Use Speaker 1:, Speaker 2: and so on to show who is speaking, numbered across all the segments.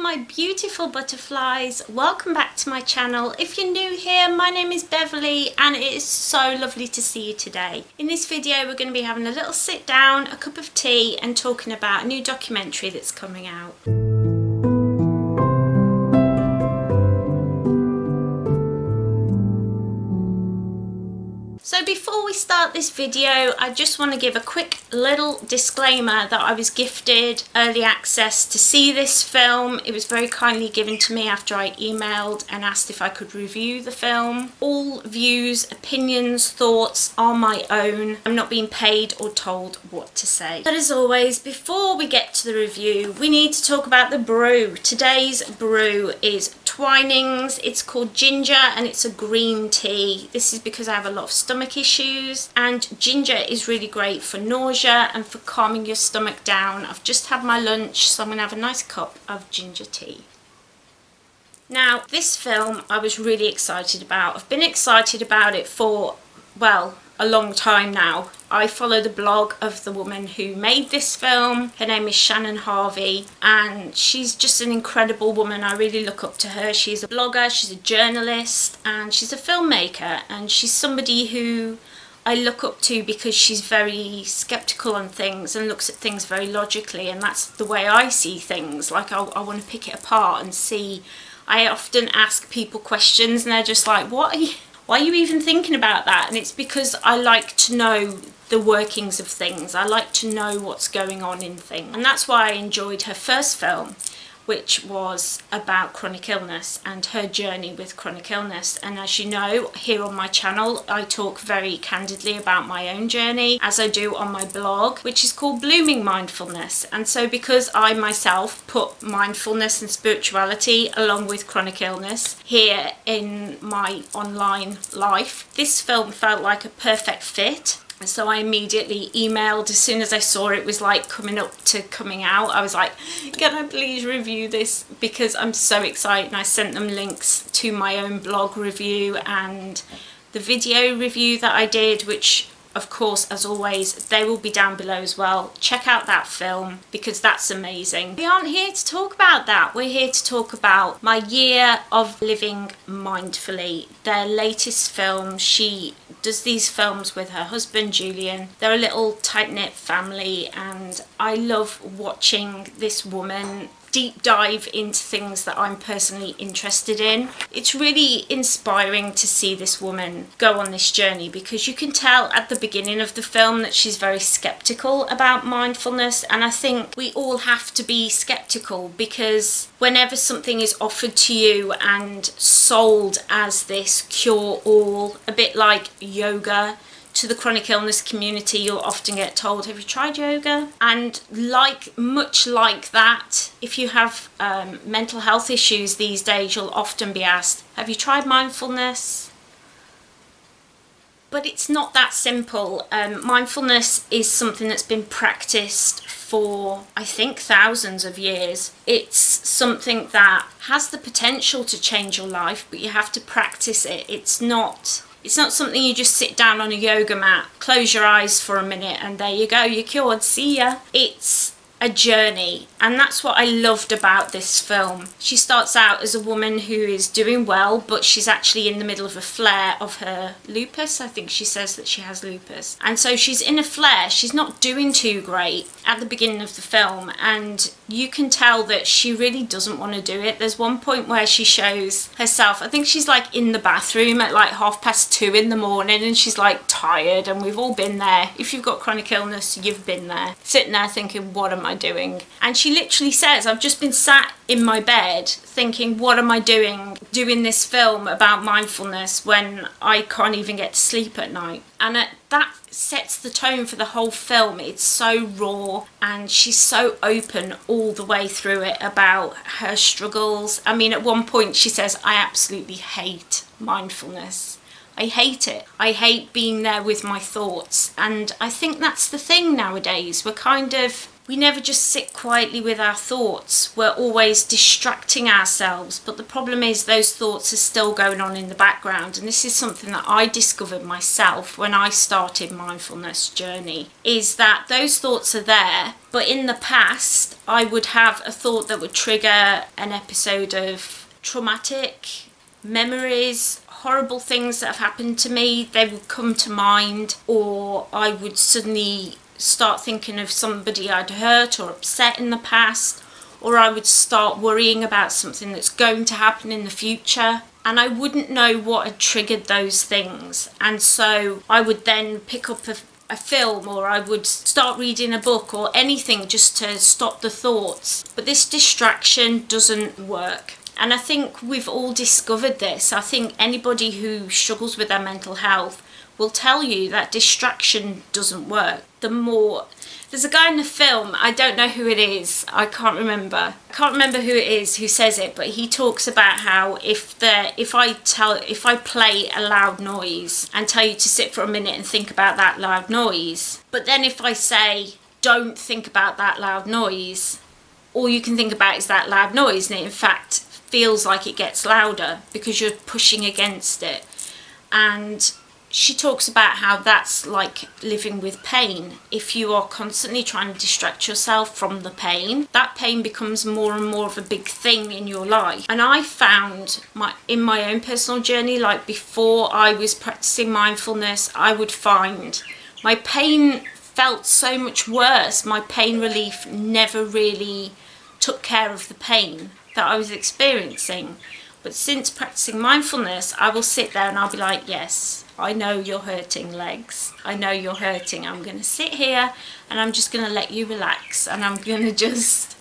Speaker 1: my beautiful butterflies, welcome back to my channel. If you're new here, my name is Beverley and it is so lovely to see you today. In this video we're going to be having a little sit down, a cup of tea and talking about a new documentary that's coming out. So before we start this video, I just want to give a quick little disclaimer that I was gifted early access to see this film. It was very kindly given to me after I emailed and asked if I could review the film. All views, opinions, thoughts are my own. I'm not being paid or told what to say. But as always, before we get to the review, we need to talk about the brew. Today's brew is Twinings. It's called Ginger and it's a green tea. This is because I have a lot of stomach issues and ginger is really great for nausea and for calming your stomach down. I've just had my lunch, so I'm going to have a nice cup of ginger tea. Now, this film I was really excited about. I've been excited about it for, well, a long time now. I follow the blog of the woman who made this film. Her name is Shannon Harvey and she's just an incredible woman. I really look up to her. She's a blogger, she's a journalist and she's a filmmaker, and she's somebody who I look up to because she's very skeptical on things and looks at things very logically, and that's the way I see things. Like I want to pick it apart and see. I often ask people questions and they're just like, why are you even thinking about that? And it's because I like to know the workings of things. I like to know what's going on in things. And that's why I enjoyed her first film, which was about chronic illness and her journey with chronic illness. And as you know, here on my channel, I talk very candidly about my own journey, as I do on my blog, which is called Blooming Mindfulness. And so because I myself put mindfulness and spirituality along with chronic illness here in my online life, this film felt like a perfect fit. So I immediately emailed as soon as I saw it was like coming out. I was like, can I please review this, because I'm so excited. And I sent them links to my own blog review and the video review that I did, which of course, as always, they will be down below as well. Check out that film because that's amazing. We aren't here to talk about that. We're here to talk about my year of living mindfully. Their latest film. She does these films with her husband Julian. They're a little tight-knit family and I love watching this woman deep dive into things that I'm personally interested in. It's really inspiring to see this woman go on this journey, because you can tell at the beginning of the film that she's very skeptical about mindfulness, and I think we all have to be skeptical, because whenever something is offered to you and sold as this cure-all, a bit like yoga, to the chronic illness community, you'll often get told, have you tried yoga? And much like that, if you have mental health issues these days, you'll often be asked, have you tried mindfulness? But it's not that simple. Mindfulness is something that's been practiced for, I think, thousands of years. It's something that has the potential to change your life, but you have to practice it. It's not something you just sit down on a yoga mat, close your eyes for a minute and there you go, you're cured, see ya. It's a journey, and that's what I loved about this film. She starts out as a woman who is doing well, but she's actually in the middle of a flare of her lupus. I think she says that she has lupus. And so she's in a flare, she's not doing too great at the beginning of the film, and you can tell that she really doesn't want to do it. There's one point where she shows herself, I think she's like in the bathroom at like 2:30 in the morning, and she's like tired, and we've all been there. If you've got chronic illness, you've been there, sitting there thinking, what am I doing? And she literally says, I've just been sat in my bed thinking, what am I doing this film about mindfulness when I can't even get to sleep at night? And that sets the tone for the whole film. It's so raw and she's so open all the way through it about her struggles. I mean, at one point she says, I absolutely hate mindfulness. I hate it. I hate being there with my thoughts. And I think that's the thing nowadays. We're kind of we never just sit quietly with our thoughts. We're always distracting ourselves. But the problem is those thoughts are still going on in the background. And this is something that I discovered myself when I started mindfulness journey, is that those thoughts are there. But in the past, I would have a thought that would trigger an episode of traumatic memories, horrible things that have happened to me. They would come to mind, or I would suddenly start thinking of somebody I'd hurt or upset in the past, or I would start worrying about something that's going to happen in the future, and I wouldn't know what had triggered those things. And so I would then pick up a film, or I would start reading a book or anything just to stop the thoughts. But this distraction doesn't work. And I think we've all discovered this. I think anybody who struggles with their mental health will tell you that distraction doesn't work. There's a guy in the film, I don't know who it is, I can't remember who it is who says it, but he talks about how if I play a loud noise and tell you to sit for a minute and think about that loud noise, but then if I say don't think about that loud noise, all you can think about is that loud noise, and it in fact feels like it gets louder because you're pushing against it. And she talks about how that's like living with pain. If you are constantly trying to distract yourself from the pain, that pain becomes more and more of a big thing in your life. And I found in my own personal journey, like before I was practicing mindfulness, I would find my pain felt so much worse. My pain relief never really took care of the pain that I was experiencing. But since practicing mindfulness, I will sit there and I'll be like, yes, I know you're hurting, legs. I know you're hurting. I'm going to sit here and I'm just going to let you relax. And I'm going to just,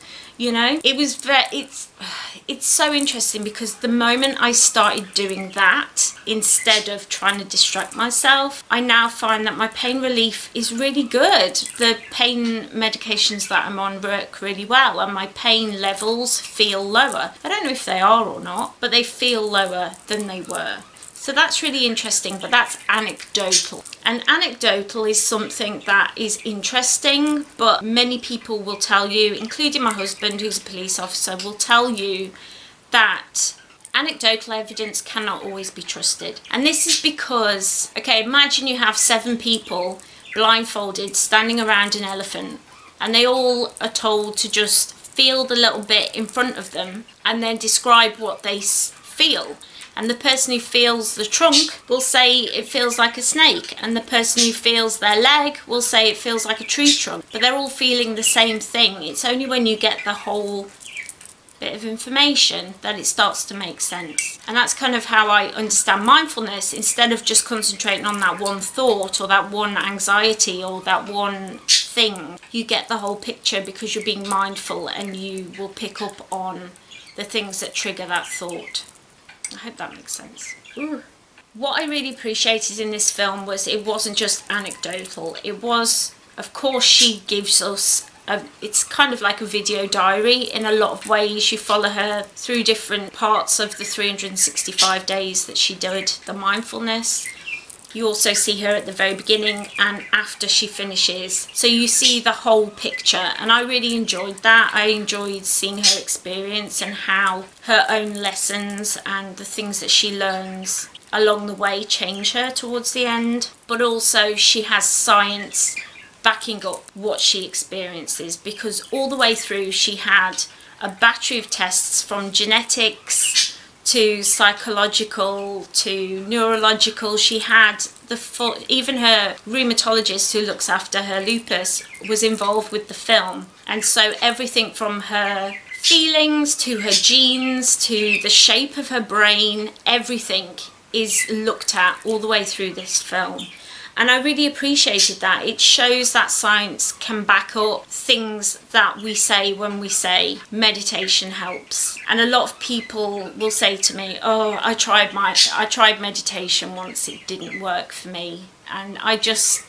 Speaker 1: it's so interesting, because the moment I started doing that, instead of trying to distract myself, I now find that my pain relief is really good. The pain medications that I'm on work really well, and my pain levels feel lower. I don't know if they are or not, but they feel lower than they were. So that's really interesting, but that's anecdotal. And anecdotal is something that is interesting, but many people will tell you, including my husband, who's a police officer, will tell you that anecdotal evidence cannot always be trusted. And this is because, okay, imagine you have 7 people blindfolded standing around an elephant, and they all are told to just feel the little bit in front of them and then describe what they feel. And the person who feels the trunk will say it feels like a snake, and the person who feels their leg will say it feels like a tree trunk. But they're all feeling the same thing. It's only when you get the whole bit of information that it starts to make sense. And that's kind of how I understand mindfulness. Instead of just concentrating on that one thought or that one anxiety or that one thing, you get the whole picture because you're being mindful, and you will pick up on the things that trigger that thought. I hope that makes sense. Ooh. What I really appreciated in this film was it wasn't just anecdotal. It was, of course, she gives us it's kind of like a video diary in a lot of ways. You follow her through different parts of the 365 days that she did the mindfulness. You also see her at the very beginning and after she finishes. So you see the whole picture, and I really enjoyed that. I enjoyed seeing her experience and how her own lessons and the things that she learns along the way change her towards the end. But also she has science backing up what she experiences, because all the way through she had a battery of tests, from genetics to psychological to neurological. She had the full, even her rheumatologist who looks after her lupus was involved with the film. And so everything from her feelings to her genes to the shape of her brain, everything is looked at all the way through this film. And I really appreciated that. It shows that science can back up things that we say when we say meditation helps. And a lot of people will say to me, oh, I tried meditation once, it didn't work for me. And I just,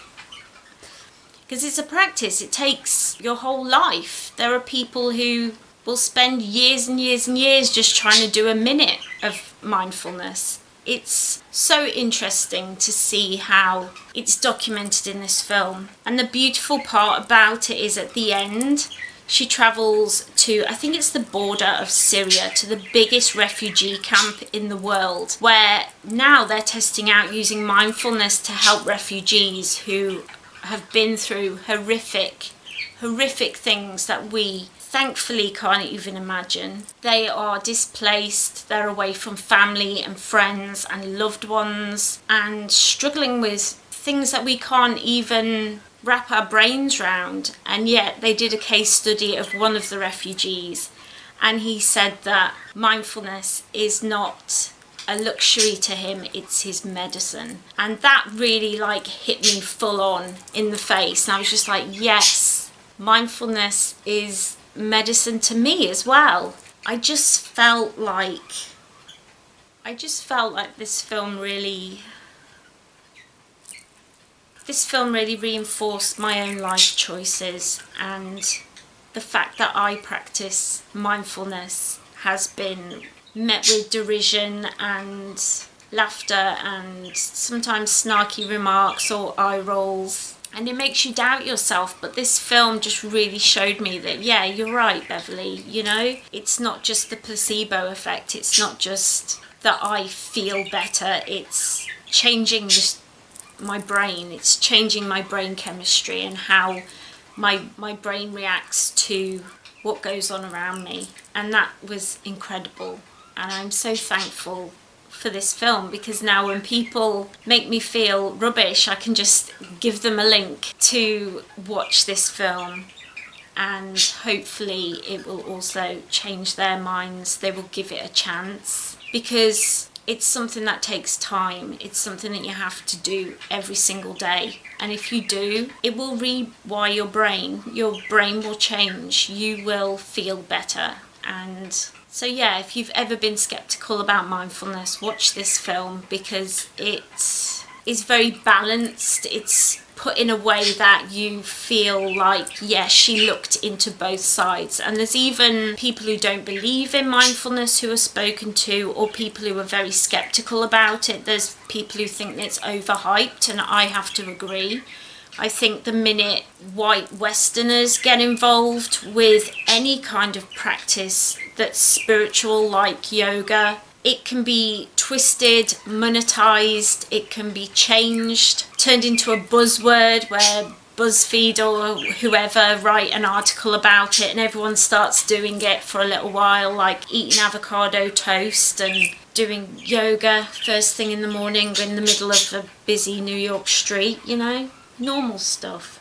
Speaker 1: because it's a practice, it takes your whole life. There are people who will spend years and years and years just trying to do a minute of mindfulness. It's so interesting to see how it's documented in this film. And the beautiful part about it is at the end, she travels to, I think it's the border of Syria, to the biggest refugee camp in the world, where now they're testing out using mindfulness to help refugees who have been through horrific things that we thankfully can't even imagine. They are displaced, they're away from family and friends and loved ones, and struggling with things that we can't even wrap our brains around. And yet they did a case study of one of the refugees, and he said that mindfulness is not a luxury to him, it's his medicine. And that really like hit me full on in the face, and I was just like, yes, mindfulness is medicine to me as well. I just felt like this film really reinforced my own life choices, and the fact that I practice mindfulness has been met with derision and laughter and sometimes snarky remarks or eye rolls, and it makes you doubt yourself. But this film just really showed me that, yeah, you're right, Beverley, you know, it's not just the placebo effect, it's not just that I feel better, it's changing my brain, it's changing my brain chemistry and how my brain reacts to what goes on around me. And that was incredible, and I'm so thankful for this film, because now when people make me feel rubbish, I can just give them a link to watch this film, and hopefully it will also change their minds. They will give it a chance, because it's something that takes time. It's something that you have to do every single day. And if you do, it will rewire your brain. Your brain will change. You will feel better. And so yeah, if you've ever been skeptical about mindfulness, watch this film, because it is very balanced. It's put in a way that you feel like, yes, she looked into both sides. And there's even people who don't believe in mindfulness who are spoken to, or people who are very skeptical about it. There's people who think it's overhyped, and I have to agree. I think the minute white Westerners get involved with any kind of practice that's spiritual, like yoga, it can be twisted, monetized, it can be changed, turned into a buzzword where BuzzFeed or whoever write an article about it and everyone starts doing it for a little while, like eating avocado toast and doing yoga first thing in the morning in the middle of a busy New York street, you know, normal stuff.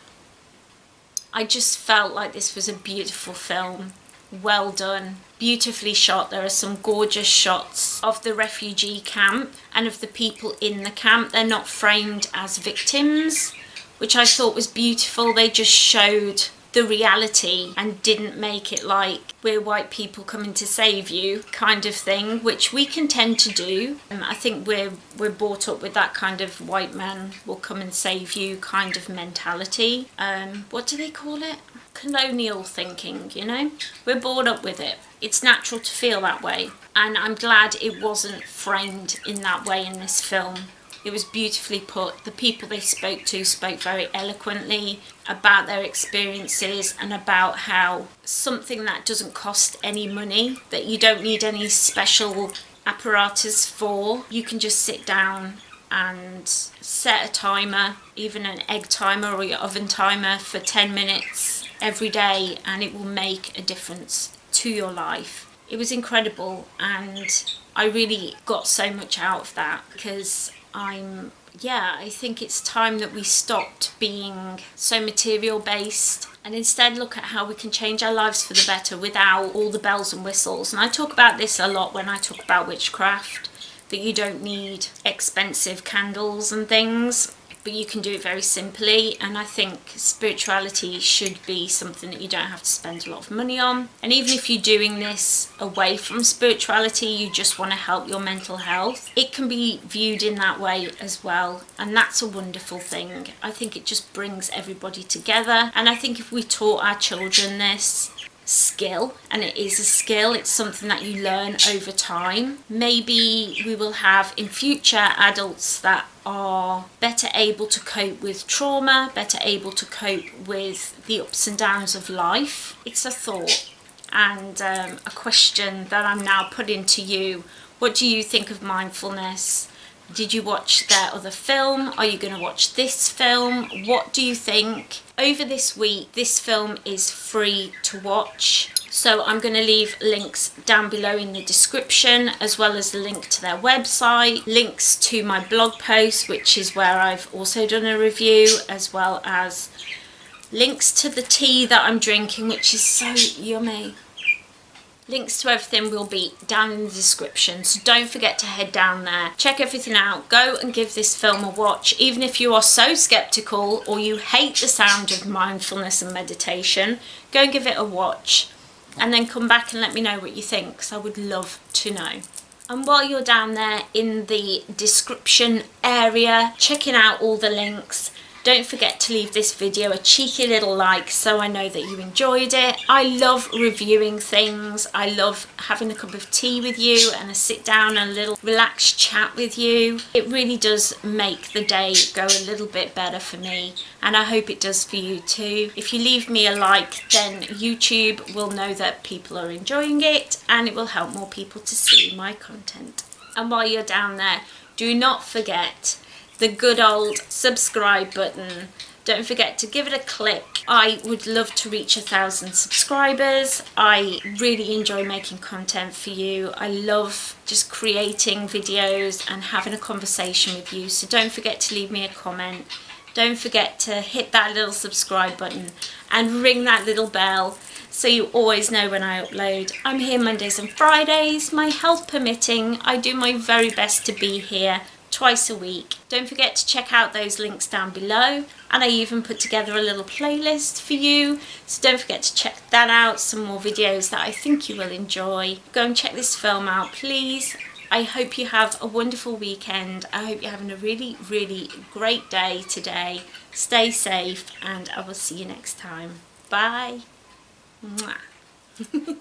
Speaker 1: I just felt like this was a beautiful film. Well done, beautifully shot. There are some gorgeous shots of the refugee camp and of the people in the camp. They're not framed as victims, which I thought was beautiful. They just showed the reality and didn't make it like we're white people coming to save you kind of thing, which we can tend to do. I think we're brought up with that kind of white man will come and save you kind of mentality. What do they call it? Colonial thinking, you know? We're brought up with it. It's natural to feel that way. And I'm glad it wasn't framed in that way in this film. It was beautifully put. The people they spoke to spoke very eloquently about their experiences and about how something that doesn't cost any money, that you don't need any special apparatus for, you can just sit down and set a timer, even an egg timer or your oven timer, for 10 minutes every day, and it will make a difference to your life. It was incredible, and I really got so much out of that, because I think it's time that we stopped being so material based and instead look at how we can change our lives for the better without all the bells and whistles. And I talk about this a lot when I talk about witchcraft, that you don't need expensive candles and things, but you can do it very simply. And I think spirituality should be something that you don't have to spend a lot of money on. And even if you're doing this away from spirituality, you just want to help your mental health, it can be viewed in that way as well. And that's a wonderful thing. I think it just brings everybody together. And I think if we taught our children this, skill, and it is a skill. It's something that you learn over time. Maybe we will have in future adults that are better able to cope with trauma, better able to cope with the ups and downs of life. It's a thought and a question that I'm now putting to you. What do you think of mindfulness? Did you watch their other film? Are you going to watch this film? What do you think? Over this week, this film is free to watch. So I'm going to leave links down below in the description, as well as a link to their website, links to my blog post, which is where I've also done a review, as well as links to the tea that I'm drinking, which is so yummy. Links to everything will be down in the description, so don't forget to head down there, check everything out, go and give this film a watch. Even if you are so skeptical or you hate the sound of mindfulness and meditation, go and give it a watch and then come back and let me know what you think, because I would love to know. And while you're down there in the description area checking out all the links, don't forget to leave this video a cheeky little like so I know that you enjoyed it. I love reviewing things. I love having a cup of tea with you and a sit down and a little relaxed chat with you. It really does make the day go a little bit better for me, and I hope it does for you too. If you leave me a like, then YouTube will know that people are enjoying it and it will help more people to see my content. And while you're down there, do not forget the good old subscribe button. Don't forget to give it a click. I would love to reach 1,000 subscribers. I really enjoy making content for you. I love just creating videos and having a conversation with you. So don't forget to leave me a comment. Don't forget to hit that little subscribe button and ring that little bell so you always know when I upload. I'm here Mondays and Fridays, my health permitting. I do my very best to be here twice a week. Don't forget to check out those links down below, and I even put together a little playlist for you, so don't forget to check that out. Some more videos that I think you will enjoy. Go and check this film out, please. I hope you have a wonderful weekend. I hope you're having a really, really great day today. Stay safe, and I will see you next time. Bye. Mwah.